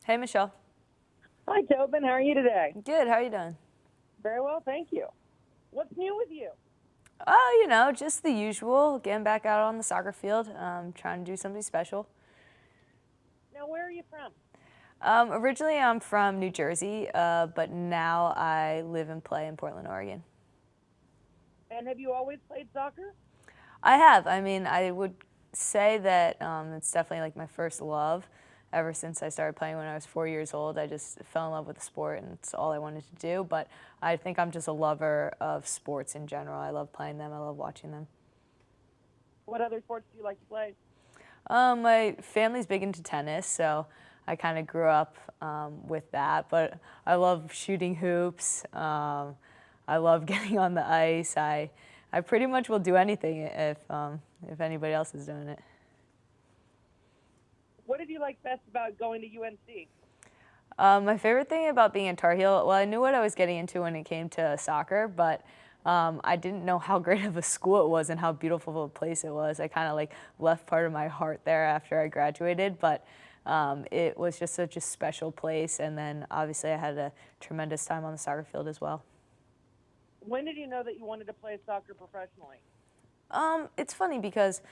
Hey, Michelle. Hi, Tobin. How are you today? Good. How are you doing? Very well, thank you. What's new with you? Oh, just the usual. Getting back out on the soccer field, trying to do something special. Now, where are you from? Originally, I'm from New Jersey, but now I live and play in Portland, Oregon. And have you always played soccer? I have. I mean, I would say that it's definitely like my first love. Ever since I started playing when I was 4 years old, I just fell in love with the sport, and it's all I wanted to do. But I think I'm just a lover of sports in general. I love playing them. I love watching them. What other sports do you like to play? My family's big into tennis, so I kind of grew up with that. But I love shooting hoops. I love getting on the ice. I pretty much will do anything if anybody else is doing it. What did you like best about going to UNC? My favorite thing about being a Tar Heel, well, I knew what I was getting into when it came to soccer, but I didn't know how great of a school it was and how beautiful of a place it was. I kind of like left part of my heart there after I graduated, but it was just such a special place. And then obviously I had a tremendous time on the soccer field as well. When did you know that you wanted to play soccer professionally? It's funny because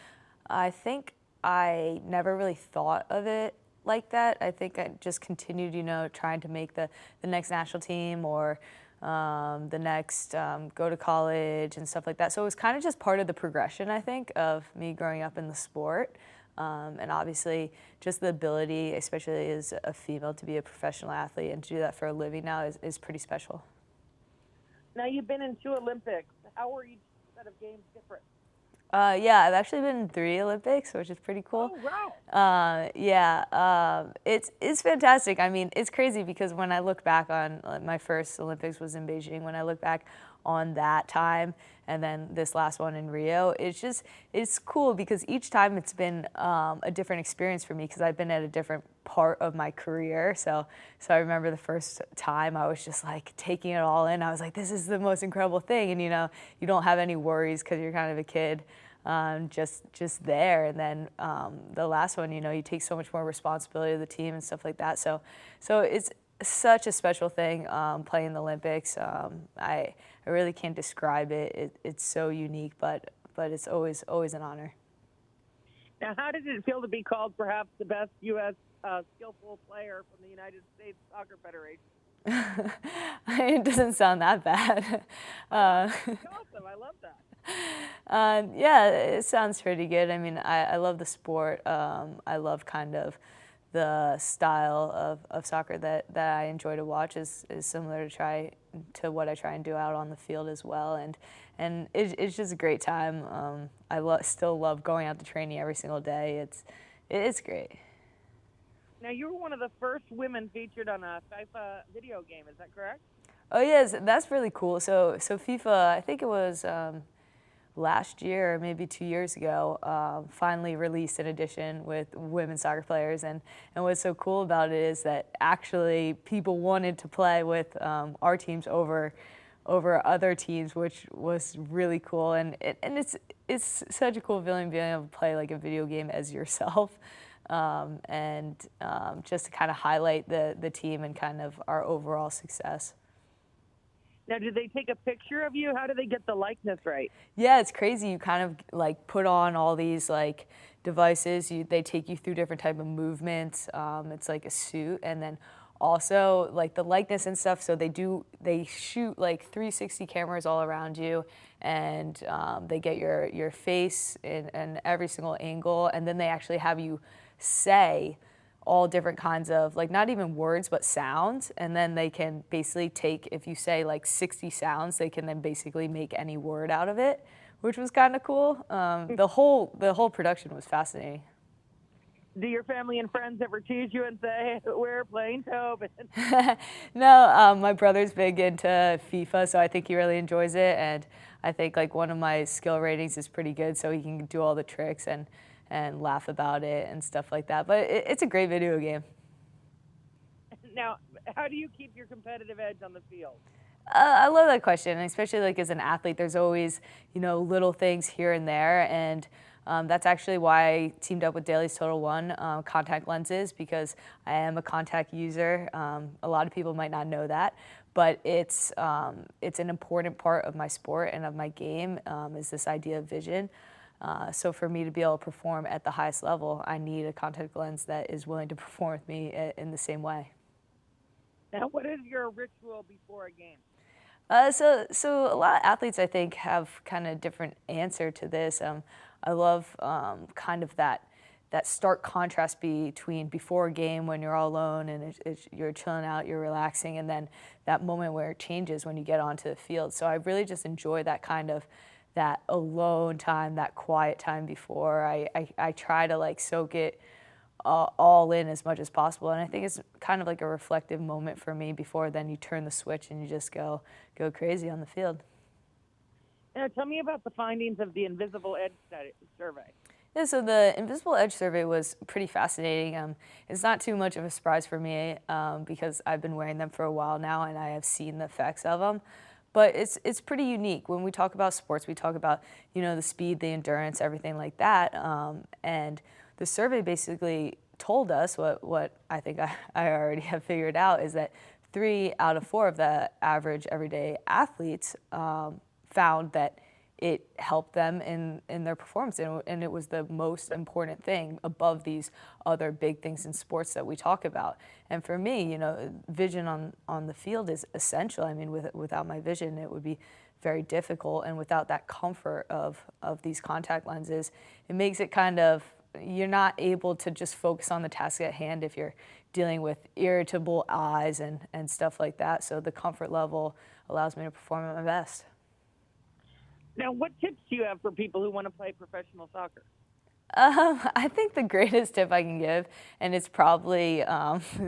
I think I never really thought of it like that. I think I just continued, trying to make the next national team or the next go to college and stuff like that. So it was kind of just part of the progression, I think, of me growing up in the sport. And obviously, just the ability, especially as a female, to be a professional athlete and to do that for a living now is pretty special. Now, you've been in 2 Olympics. How are each set of games different? Yeah, I've actually been in 3 Olympics, which is pretty cool. Oh, wow. Yeah, it's fantastic. I mean, it's crazy because when I look back on my first Olympics was in Beijing. When I look back on that time and then this last one in Rio, it's cool because each time it's been a different experience for me because I've been at a different part of my career. So I remember the first time I was just like taking it all in. I was like, this is the most incredible thing, and you don't have any worries because you're kind of a kid. Just there, and then the last one, you take so much more responsibility of the team and stuff like that. So it's such a special thing playing the Olympics. I really can't describe it. It's so unique, but it's always an honor. Now, how did it feel to be called perhaps the best U.S. Skillful player from the United States Soccer Federation? It doesn't sound that bad. That's awesome. I love that. Yeah, it sounds pretty good. I mean, I love the sport. I love kind of the style of soccer that I enjoy to watch is similar to what I try and do out on the field as well. And it's just a great time. Still love going out to training every single day. It's great. Now, you were one of the first women featured on a FIFA video game. Is that correct? Oh yes, that's really cool. So FIFA, I think it was last year or maybe 2 years ago, finally released an edition with women soccer players. And what's so cool about it is that actually people wanted to play with our teams over other teams, which was really cool. And it's such a cool feeling being able to play like a video game as yourself. Just to kind of highlight the team and kind of our overall success. Now, did they take a picture of you? How do they get the likeness right? Yeah, it's crazy. You kind of like put on all these like devices. They take you through different type of movements. It's like a suit, and then also like the likeness and stuff. So they shoot like 360 cameras all around you, and they get your face in every single angle, and then they actually have you say all different kinds of like not even words but sounds, and then they can basically take, if you say like 60 sounds, they can then basically make any word out of it, which was kind of cool. The whole production was fascinating. Do your family and friends ever tease you and say, we're playing Tobin? No, my brother's big into FIFA, so I think he really enjoys it, and I think like one of my skill ratings is pretty good, so he can do all the tricks and laugh about it and stuff like that. But it's a great video game. Now, how do you keep your competitive edge on the field? I love that question, and especially like as an athlete, there's always little things here and there, and that's actually why I teamed up with Dailies Total One contact lenses because I am a contact user. A lot of people might not know that, but it's an important part of my sport and of my game is this idea of vision. So for me to be able to perform at the highest level, I need a contact lens that is willing to perform with me in the same way. Now, what is your ritual before a game? So a lot of athletes, I think, have kind of different answer to this. I love kind of that stark contrast between before a game when you're all alone and you're chilling out, you're relaxing, and then that moment where it changes when you get onto the field. So I really just enjoy that kind of that alone time, that quiet time before. I try to like soak it all in as much as possible. And I think it's kind of like a reflective moment for me before then you turn the switch and you just go crazy on the field. Now, tell me about the findings of the Invisible Edge survey. Yeah, so the Invisible Edge survey was pretty fascinating. It's not too much of a surprise for me because I've been wearing them for a while now and I have seen the effects of them. But it's pretty unique. When we talk about sports, we talk about the speed, the endurance, everything like that. And the survey basically told us what I think I already have figured out is that 3 out of 4 of the average everyday athletes found that it helped them in their performance, and it was the most important thing above these other big things in sports that we talk about. And for me, vision on the field is essential. I mean, without my vision, it would be very difficult, and without that comfort of these contact lenses, it makes it kind of you're not able to just focus on the task at hand if you're dealing with irritable eyes and stuff like that. So the comfort level allows me to perform at my best. Now, what tips do you have for people who want to play professional soccer? I think the greatest tip I can give, and it's probably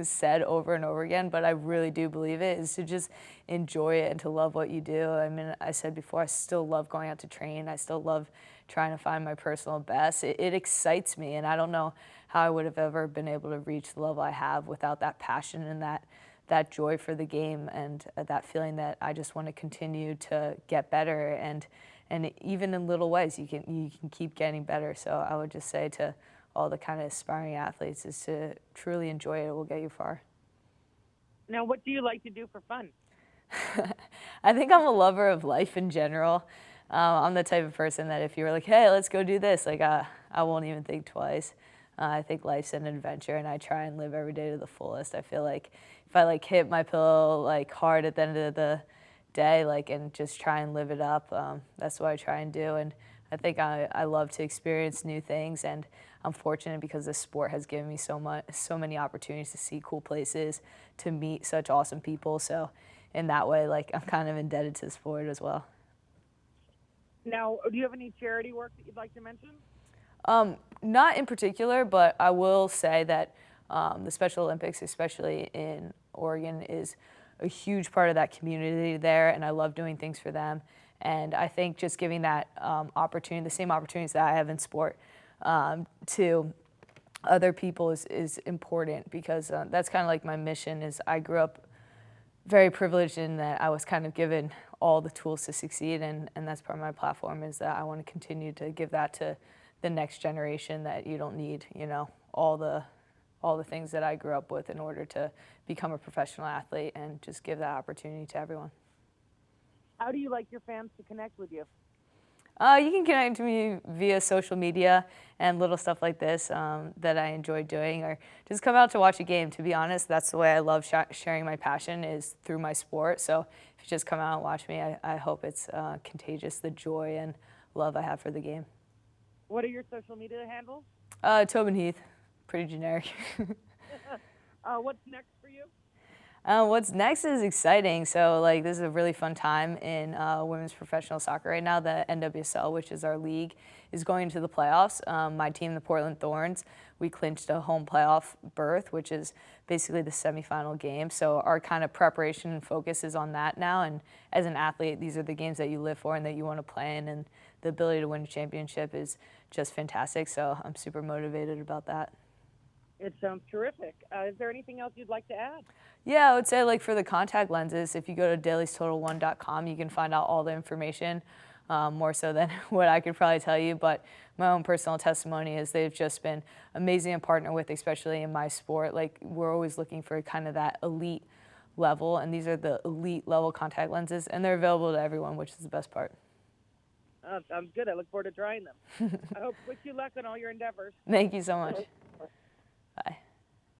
said over and over again, but I really do believe it, is to just enjoy it and to love what you do. I mean, I said before, I still love going out to train. I still love trying to find my personal best. It excites me, and I don't know how I would have ever been able to reach the level I have without that passion and that joy for the game and that feeling that I just want to continue to get better and even in little ways you can keep getting better. So I would just say to all the kind of aspiring athletes is to truly enjoy it. It will get you far. Now, what do you like to do for fun? I think I'm a lover of life in general. I'm the type of person that if you were like, hey, let's go do this, like I won't even think twice. I think life's an adventure, and I try and live every day to the fullest. I feel like if I like hit my pillow like hard at the end of the day, like and just try and live it up, that's what I try and do. And I think I love to experience new things, and I'm fortunate because this sport has given me so many opportunities to see cool places, to meet such awesome people. So in that way, like I'm kind of indebted to the sport as well. Now, do you have any charity work that you'd like to mention? Not in particular, but I will say that the Special Olympics, especially in Oregon, is a huge part of that community there, and I love doing things for them. And I think just giving that opportunity, the same opportunities that I have in sport, to other people is important because that's kind of like my mission. Is I grew up very privileged in that I was kind of given all the tools to succeed, and that's part of my platform is that I want to continue to give that to the next generation, that you don't need, all the things that I grew up with in order to become a professional athlete, and just give that opportunity to everyone. How do you like your fans to connect with you? You can connect to me via social media and little stuff like this that I enjoy doing, or just come out to watch a game. To be honest, that's the way I love sharing my passion, is through my sport. So if you just come out and watch me, I hope it's contagious, the joy and love I have for the game. What are your social media handles? Tobin Heath, pretty generic. What's next for you? What's next is exciting. So, like, this is a really fun time in women's professional soccer right now. The NWSL, which is our league, is going to the playoffs. My team, the Portland Thorns, we clinched a home playoff berth, which is basically the semifinal game. So our kind of preparation and focus is on that now. And as an athlete, these are the games that you live for and that you want to play in. And the ability to win a championship is just fantastic. So I'm super motivated about that. It sounds terrific. Is there anything else you'd like to add? Yeah, I would say like for the contact lenses, if you go to dailiestotal1.com, you can find out all the information, more so than what I could probably tell you. But my own personal testimony is they've just been amazing to partner with, especially in my sport. Like we're always looking for kind of that elite level, and these are the elite level contact lenses, and they're available to everyone, which is the best part. Sounds good. I look forward to trying them. I hope wish you luck on all your endeavors. Thank you so much.